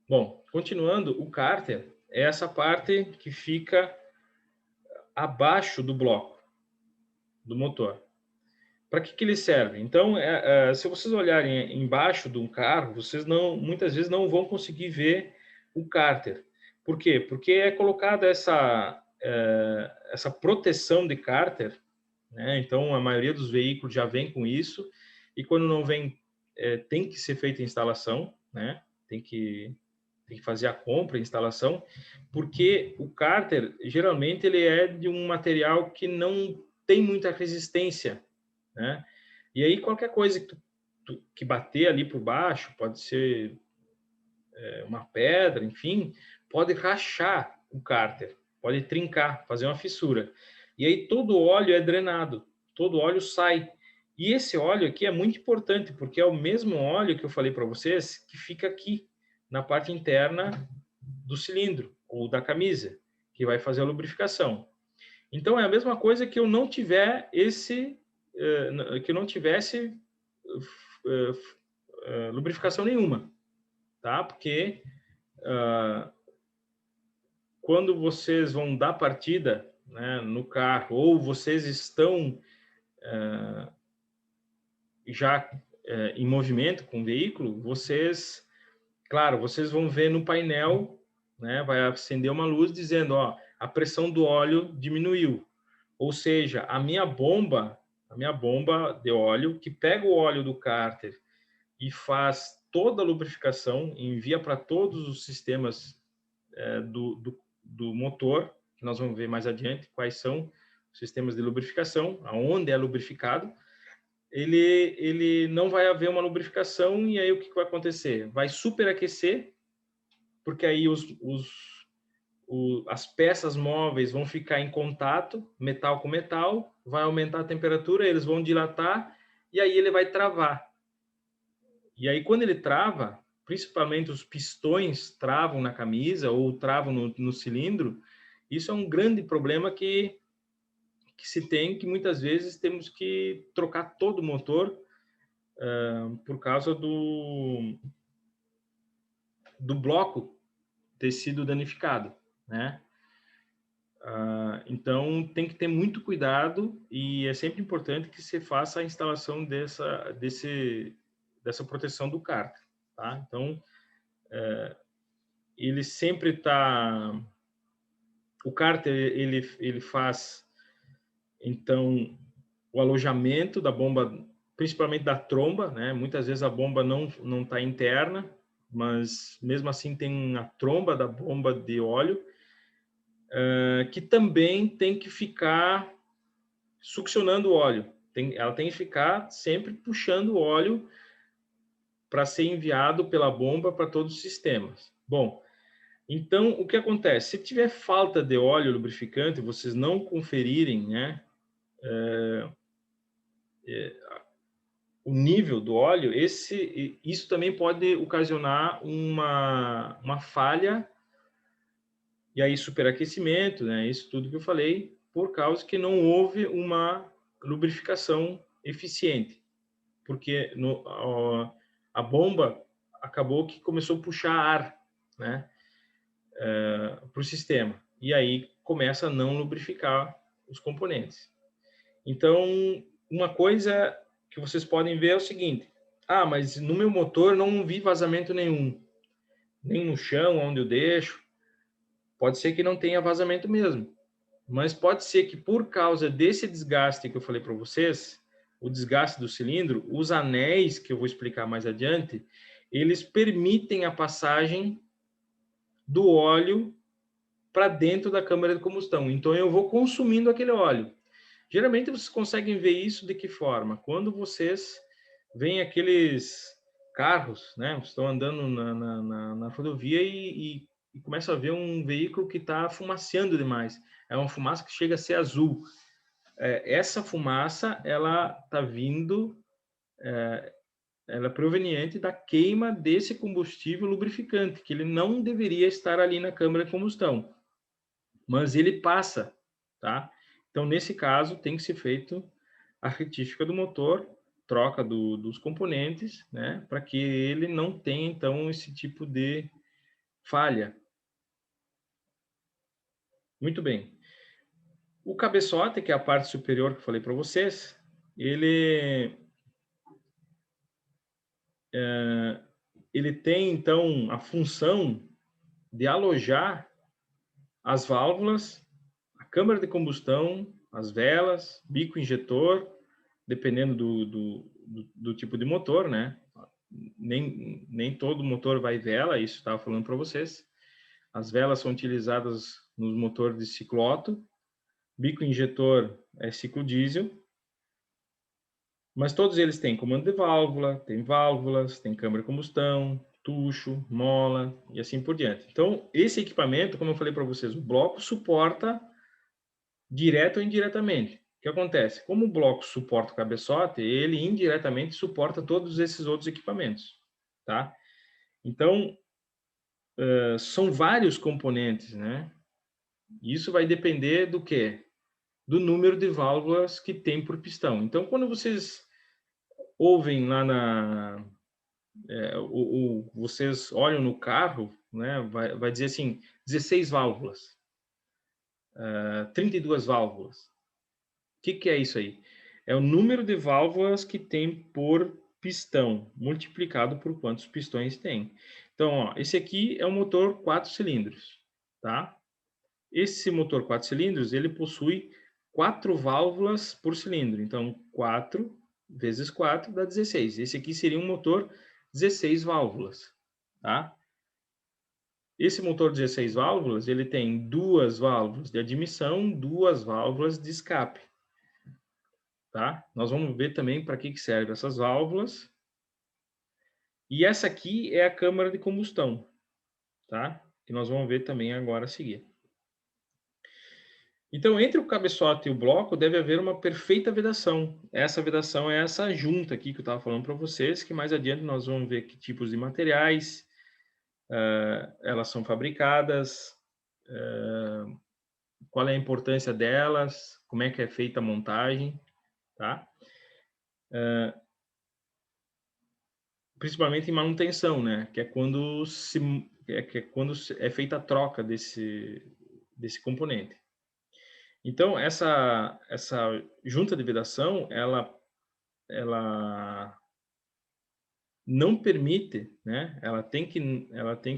Bom, continuando, o cárter é essa parte que fica abaixo do bloco do motor. Para que ele serve? Então, se vocês olharem embaixo de um carro, vocês não, muitas vezes não vão conseguir ver o cárter. Por quê? Porque é colocada essa proteção de cárter, né? Então, a maioria dos veículos já vem com isso, e quando não vem, tem que ser feita a instalação, né? Tem que fazer a compra, a instalação, porque o cárter, geralmente, ele é de um material que não tem muita resistência, né? E aí qualquer coisa que bater ali por baixo, pode ser uma pedra, enfim, pode rachar o cárter, pode trincar, fazer uma fissura. E aí todo o óleo é drenado, todo o óleo sai. E esse óleo aqui é muito importante, porque é o mesmo óleo que eu falei para vocês que fica aqui na parte interna do cilindro ou da camisa, que vai fazer a lubrificação. Então é a mesma coisa que eu não tiver que eu não tivesse lubrificação nenhuma, tá? Porque quando vocês vão dar partida, né, no carro ou vocês estão já em movimento com o veículo, vocês, claro, vocês vão ver no painel, né, vai acender uma luz dizendo, ó, a pressão do óleo diminuiu. Ou seja, a minha bomba de óleo que pega o óleo do cárter e faz toda a lubrificação, envia para todos os sistemas do motor, que nós vamos ver mais adiante quais são os sistemas de lubrificação, aonde é lubrificado, ele não vai haver uma lubrificação e aí o que vai acontecer? Vai superaquecer, porque aí as peças móveis vão ficar em contato, metal com metal, vai aumentar a temperatura, eles vão dilatar e aí ele vai travar. E aí, quando ele trava, principalmente os pistões travam na camisa ou travam no cilindro, isso é um grande problema que se tem, que muitas vezes temos que trocar todo o motor por causa do bloco ter sido danificado, né? Então, tem que ter muito cuidado e é sempre importante que se faça a instalação dessa proteção do cárter, tá? Então, ele sempre está... O cárter, ele faz, então, o alojamento da bomba, principalmente da tromba, né? Muitas vezes a bomba não está interna, mas mesmo assim tem a tromba da bomba de óleo, que também tem que ficar succionando o óleo. Ela tem que ficar sempre puxando o óleo para ser enviado pela bomba para todos os sistemas. Bom, então o que acontece? Se tiver falta de óleo lubrificante, vocês não conferirem, né, o nível do óleo, isso também pode ocasionar uma falha e aí superaquecimento, né? Isso tudo que eu falei, por causa que não houve uma lubrificação eficiente, porque a bomba acabou que começou a puxar ar, né, para o sistema e aí começa a não lubrificar os componentes. Então, uma coisa que vocês podem ver é o seguinte: ah, mas no meu motor não vi vazamento nenhum, nem no chão onde eu deixo. Pode ser que não tenha vazamento mesmo, mas pode ser que por causa desse desgaste que eu falei para vocês, o desgaste do cilindro, os anéis, que eu vou explicar mais adiante, eles permitem a passagem do óleo para dentro da câmara de combustão. Então, eu vou consumindo aquele óleo. Geralmente, vocês conseguem ver isso de que forma? Quando vocês veem aqueles carros, né? Estão andando na rodovia e começam a ver um veículo que está fumaceando demais. É uma fumaça que chega a ser azul. Essa fumaça, ela está vindo, ela é proveniente da queima desse combustível lubrificante, que ele não deveria estar ali na câmara de combustão, mas ele passa, tá? Então, nesse caso, tem que ser feito a retífica do motor, troca dos componentes, né, para que ele não tenha, então, esse tipo falha. Muito bem. O cabeçote, que é a parte superior que eu falei para vocês, ele tem, então, a função de alojar as válvulas, a câmara de combustão, as velas, bico injetor, dependendo do tipo de motor, né? Nem todo motor vai vela, isso estava falando para vocês. As velas são utilizadas nos motores de ciclo Otto, bico injetor é ciclo diesel, mas todos eles têm comando de válvula, tem válvulas, tem câmara de combustão, tucho, mola e assim por diante. Então, esse equipamento, como eu falei para vocês, o bloco suporta direto ou indiretamente. O que acontece? Como o bloco suporta o cabeçote, ele indiretamente suporta todos esses outros equipamentos, tá? Então, são vários componentes, né? Isso vai depender do quê? Do número de válvulas que tem por pistão. Então, quando vocês ouvem lá vocês olham no carro, né? Vai dizer assim, 16 válvulas, 32 válvulas. O que é isso aí? É o número de válvulas que tem por pistão, multiplicado por quantos pistões tem. Então, ó, esse aqui é um motor 4 cilindros, tá? Esse motor 4 cilindros, ele possui 4 válvulas por cilindro. Então, 4 vezes 4 dá 16. Esse aqui seria um motor 16 válvulas, tá? Esse motor 16 válvulas, ele tem 2 válvulas de admissão, 2 válvulas de escape, tá? Nós vamos ver também para que servem essas válvulas. E essa aqui é a câmara de combustão, tá? Que nós vamos ver também agora a seguir. Então, entre o cabeçote e o bloco, deve haver uma perfeita vedação. Essa vedação é essa junta aqui que eu estava falando para vocês, que mais adiante nós vamos ver que tipos de materiais elas são fabricadas, qual é a importância delas, como é que é feita a montagem, tá? Principalmente em manutenção, né? Que é quando é feita a troca desse componente. Então, essa junta de vedação, ela não permite, né? Ela tem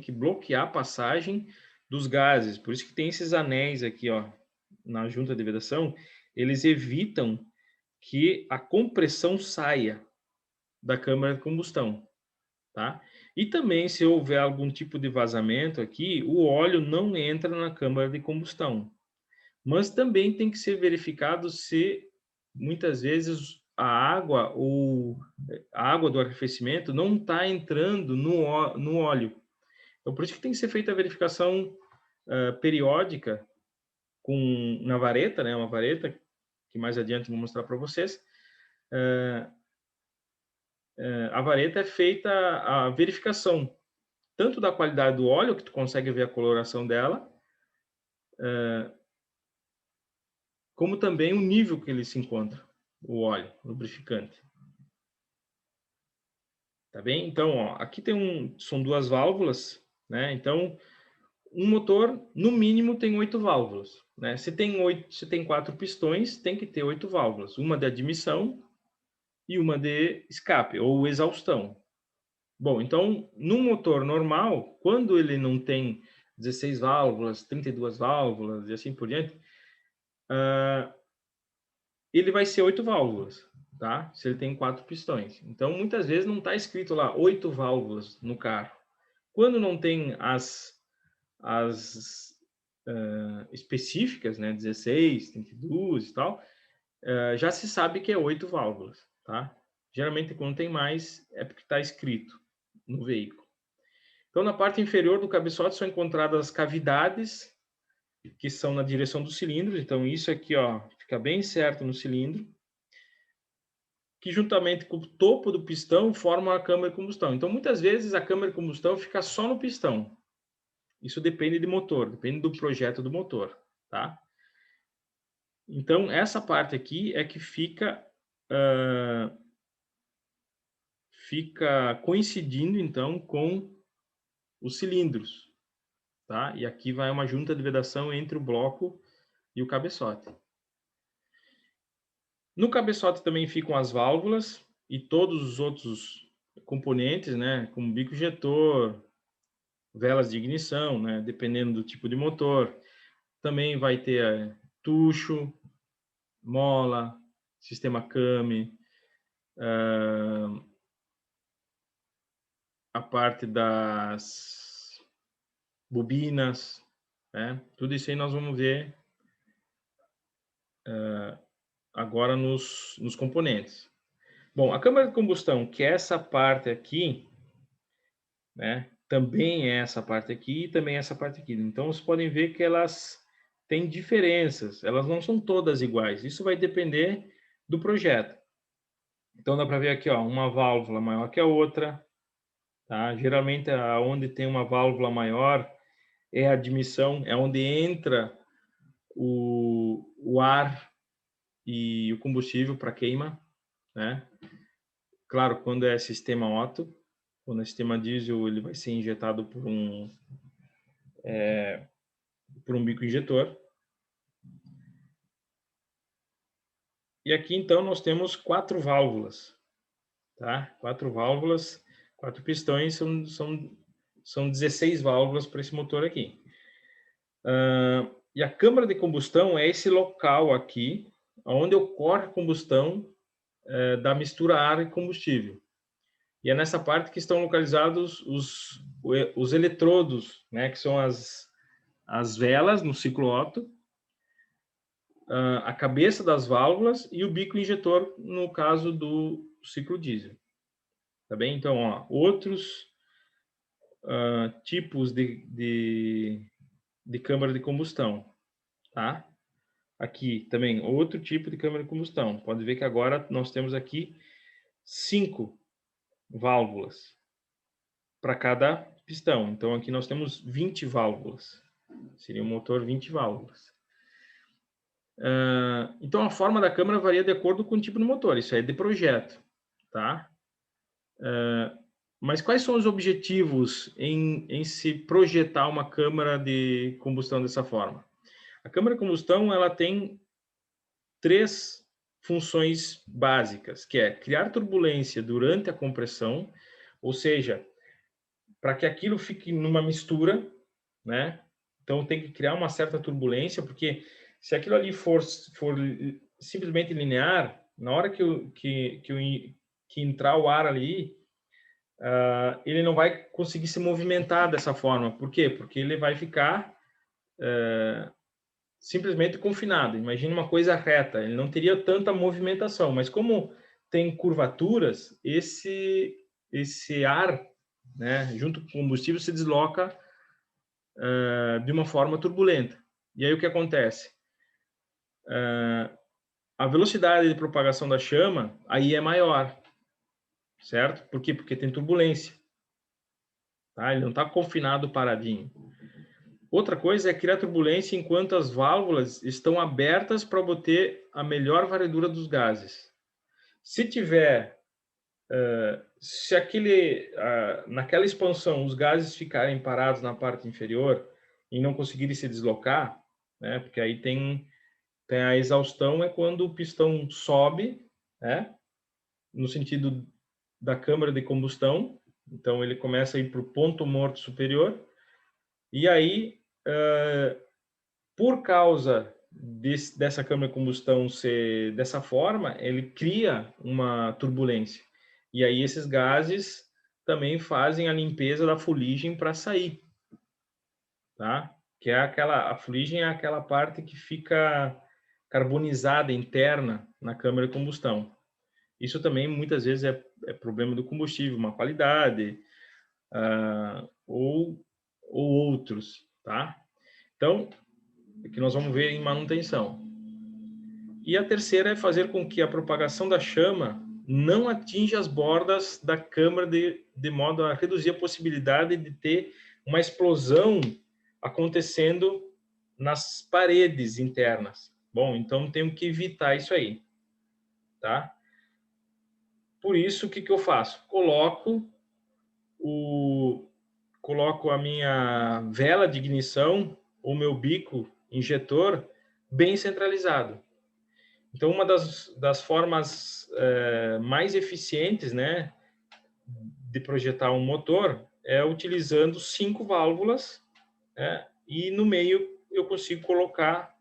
que bloquear a passagem dos gases. Por isso que tem esses anéis aqui, ó, na junta de vedação, eles evitam que a compressão saia da câmara de combustão, tá? E também, se houver algum tipo de vazamento aqui, o óleo não entra na câmara de combustão. Mas também tem que ser verificado se muitas vezes a água do arrefecimento não está entrando no óleo. Então, por isso que tem que ser feita a verificação periódica na vareta, né? Uma vareta que mais adiante eu vou mostrar para vocês. A vareta é feita a verificação tanto da qualidade do óleo, que tu consegue ver a coloração dela, como também o nível que ele se encontra, o óleo lubrificante. Tá bem? Então, ó, aqui são 2 válvulas, né? Então, um motor, no mínimo, tem 8 válvulas, né? Se tem 4 pistões, tem que ter 8 válvulas. Uma de admissão e uma de escape, ou exaustão. Bom, então, no motor normal, quando ele não tem 16 válvulas, 32 válvulas e assim por diante, ele vai ser 8 válvulas, tá? Se ele tem 4 pistões. Então, muitas vezes não está escrito lá 8 válvulas no carro. Quando não tem as específicas, né, 16, 32 e tal, já se sabe que é 8 válvulas, tá? Geralmente, quando tem mais, é porque está escrito no veículo. Então, na parte inferior do cabeçote são encontradas cavidades que são na direção dos cilindros. Então, isso aqui, ó, fica bem certo no cilindro, que juntamente com o topo do pistão formam a câmara de combustão. Então, muitas vezes a câmara de combustão fica só no pistão. Isso depende de motor, depende do projeto do motor, tá? Então, essa parte aqui é que fica coincidindo, então, com os cilindros. tá? E aqui vai uma junta de vedação entre o bloco e o cabeçote. No cabeçote também ficam as válvulas e todos os outros componentes, né? Como bico injetor, velas de ignição, né? Dependendo do tipo de motor. Também vai ter tucho, mola, sistema CAM, a parte das bobinas, né? Tudo isso aí nós vamos ver agora nos componentes. Bom, a câmara de combustão, que é essa parte aqui, né? Também é essa parte aqui e também essa parte aqui. Então, vocês podem ver que elas têm diferenças. Elas não são todas iguais. Isso vai depender do projeto. Então, dá para ver aqui, ó, uma válvula maior que a outra. Tá? Geralmente, onde tem uma válvula maior é a admissão, é onde entra o ar e o combustível para queima, né? Claro, quando é sistema Otto, quando é sistema diesel, ele vai ser injetado por um bico injetor. E aqui, então, nós temos 4 válvulas, tá? 4 válvulas, 4 pistões, são 16 válvulas para esse motor aqui. E a câmara de combustão é esse local aqui, onde ocorre a combustão da mistura ar e combustível. E é nessa parte que estão localizados os eletrodos, né, que são as velas no ciclo Otto, a cabeça das válvulas e o bico injetor no caso do ciclo diesel. Tá bem? Então, ó, outros tipos de câmara de combustão, tá? Aqui também outro tipo de câmara de combustão. Pode ver que agora nós temos aqui 5 válvulas para cada pistão. Então aqui nós temos 20 válvulas. Seria um motor 20 válvulas. Então a forma da câmara varia de acordo com o tipo de motor. Isso é de projeto, tá? Mas quais são os objetivos em se projetar uma câmara de combustão dessa forma? A câmara de combustão ela tem 3 funções básicas, que é criar turbulência durante a compressão, ou seja, para que aquilo fique numa mistura, né? Então tem que criar uma certa turbulência, porque se aquilo ali for simplesmente linear, na hora que entrar o ar ali, ele não vai conseguir se movimentar dessa forma. Por quê? Porque ele vai ficar simplesmente confinado. Imagina uma coisa reta, ele não teria tanta movimentação, mas como tem curvaturas, esse ar, né, junto com o combustível, se desloca de uma forma turbulenta. E aí o que acontece? A velocidade de propagação da chama aí é maior, certo? Por quê? Porque tem turbulência. Tá? Ele não está confinado, paradinho. Outra coisa é criar turbulência enquanto as válvulas estão abertas para obter a melhor varredura dos gases. Se tiver, se naquela expansão os gases ficarem parados na parte inferior e não conseguirem se deslocar, né? Porque aí tem a exaustão, é quando o pistão sobe, né? No sentido da câmara de combustão, então ele começa a ir para o ponto morto superior, e aí por causa dessa câmara de combustão ser dessa forma, ele cria uma turbulência. E aí esses gases também fazem a limpeza da fuligem para sair, tá? Que é a fuligem é aquela parte que fica carbonizada interna na câmara de combustão. Isso também muitas vezes é problema do combustível, má qualidade, ou outros, tá? Então, que nós vamos ver em manutenção. E a terceira é fazer com que a propagação da chama não atinja as bordas da câmara de modo a reduzir a possibilidade de ter uma explosão acontecendo nas paredes internas. Bom, então temos que evitar isso aí, tá? Por isso, o que eu faço? Coloco coloco a minha vela de ignição, ou meu bico injetor, bem centralizado. Então, uma das formas mais eficientes, né, de projetar um motor é utilizando 5 válvulas, né, e no meio eu consigo colocar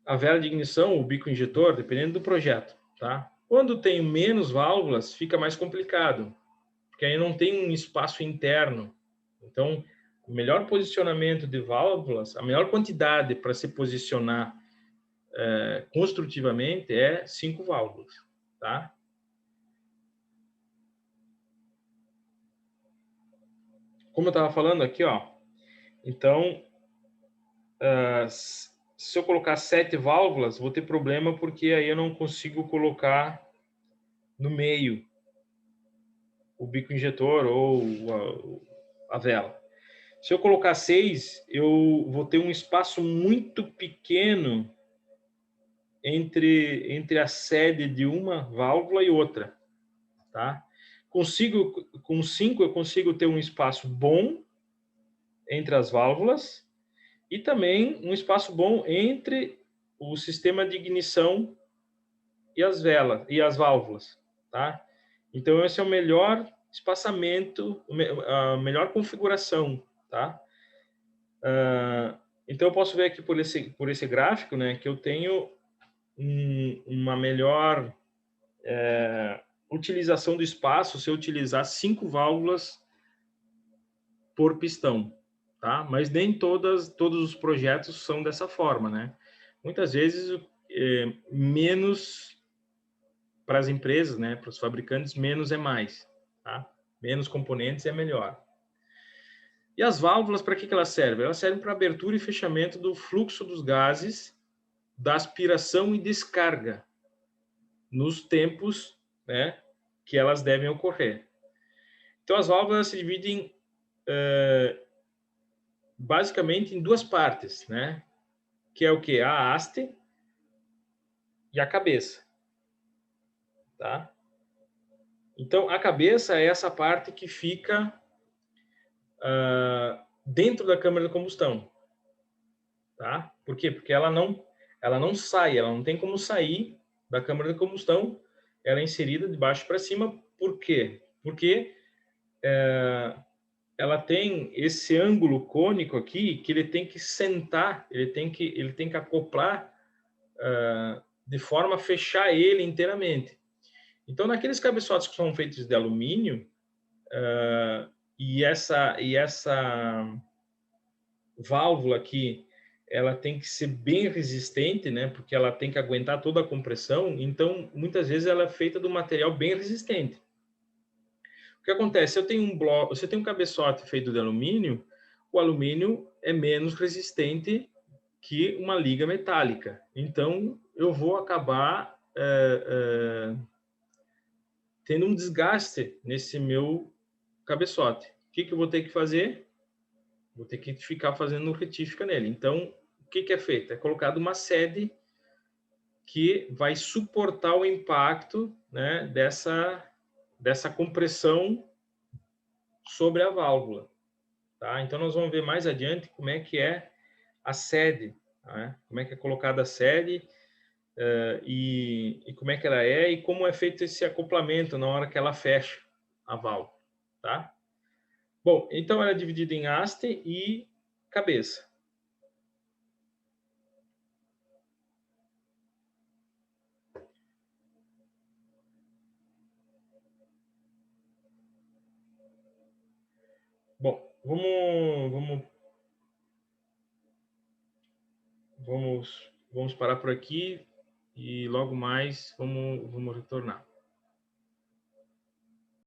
a vela de ignição, o bico injetor, dependendo do projeto, tá? Quando tenho menos válvulas, fica mais complicado, porque aí não tem um espaço interno. Então, o melhor posicionamento de válvulas, a melhor quantidade para se posicionar construtivamente é 5 válvulas, tá? Como eu estava falando aqui, ó, então, se eu colocar 7 válvulas, vou ter problema porque aí eu não consigo colocar no meio o bico injetor ou a vela. Se eu colocar 6, eu vou ter um espaço muito pequeno entre a sede de uma válvula e outra, tá? Com 5 eu consigo ter um espaço bom entre as válvulas e também um espaço bom entre o sistema de ignição e as velas e as válvulas, tá? Então esse é o melhor espaçamento, a melhor configuração, tá? Então eu posso ver aqui por esse gráfico, né, que eu tenho uma melhor utilização do espaço se eu utilizar 5 válvulas por pistão, tá? Mas nem todos os projetos são dessa forma, né? Muitas vezes menos para as empresas, né, para os fabricantes, menos é mais, tá? Menos componentes é melhor. E as válvulas, para que elas servem? Elas servem para abertura e fechamento do fluxo dos gases, da aspiração e descarga, nos tempos, né, que elas devem ocorrer. Então, as válvulas se dividem basicamente em 2 partes, né? Que é o que? A haste e a cabeça, tá? Então, a cabeça é essa parte que fica dentro da câmara de combustão, tá? Por quê? Porque ela não sai, ela não tem como sair da câmara de combustão, ela é inserida de baixo para cima. Por quê? Porque ela tem esse ângulo cônico aqui que ele tem que sentar, ele tem que acoplar de forma a fechar ele inteiramente. Então, naqueles cabeçotes que são feitos de alumínio, e essa válvula aqui, ela tem que ser bem resistente, né? Porque ela tem que aguentar toda a compressão. Então, muitas vezes ela é feita de um material bem resistente. O que acontece? Se eu tenho um bloco, se eu tenho um cabeçote feito de alumínio, o alumínio é menos resistente que uma liga metálica. Então, eu vou acabar tendo um desgaste nesse meu cabeçote. O que eu vou ter que fazer? Vou ter que ficar fazendo retífica nele. Então, o que é feito? É colocado uma sede que vai suportar o impacto, né, dessa compressão sobre a válvula. Tá? Então, nós vamos ver mais adiante como é que é a sede, né? Como é que é colocada a sede e como é que ela é e como é feito esse acoplamento na hora que ela fecha a válvula. Tá? Bom, então ela é dividida em haste e cabeça. Bom, vamos parar por aqui e logo mais vamos retornar.